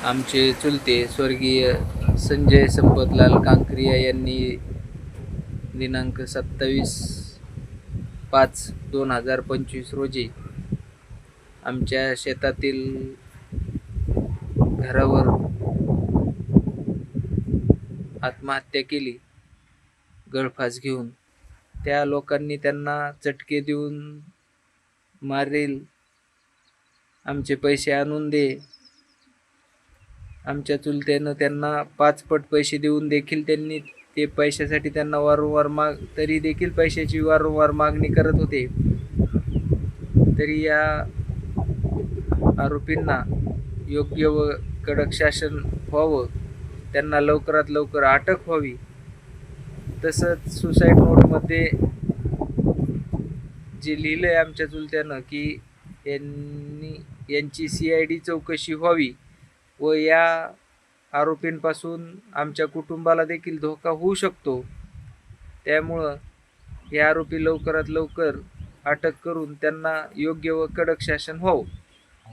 आमचे चुलते स्वर्गीय संजय संपतलाल कांकरिया यांनी दिनांक 27/5/2025 रोजी आमच्या शेतातील घरावर आत्महत्या केली गळफास घेऊन. त्या लोकांनी त्यांना चटके देऊन मारेल, आमचे पैसे आणून दे. आमच्या चुलत्यानं त्यांना 5 पट पैसे देऊन देखील त्यांनी ते पैशासाठी त्यांना वारंवार तरी देखील पैशाची वारंवार मागणी करत होते. तरी या आरोपींना योग्य व कडक शासन व्हावं, त्यांना लवकरात लवकर अटक व्हावी. तसंच सुसाईड नोटमध्ये जे लिहिलंय आमच्या चुलत्यानं की यांची CID चौकशी व्हावी व या आरोपींपासून आमच्या कुटुंबाला देखील धोका होऊ शकतो. त्यामुळं हे आरोपी लवकरात लवकर अटक करून त्यांना योग्य व कडक शासन व्हावं.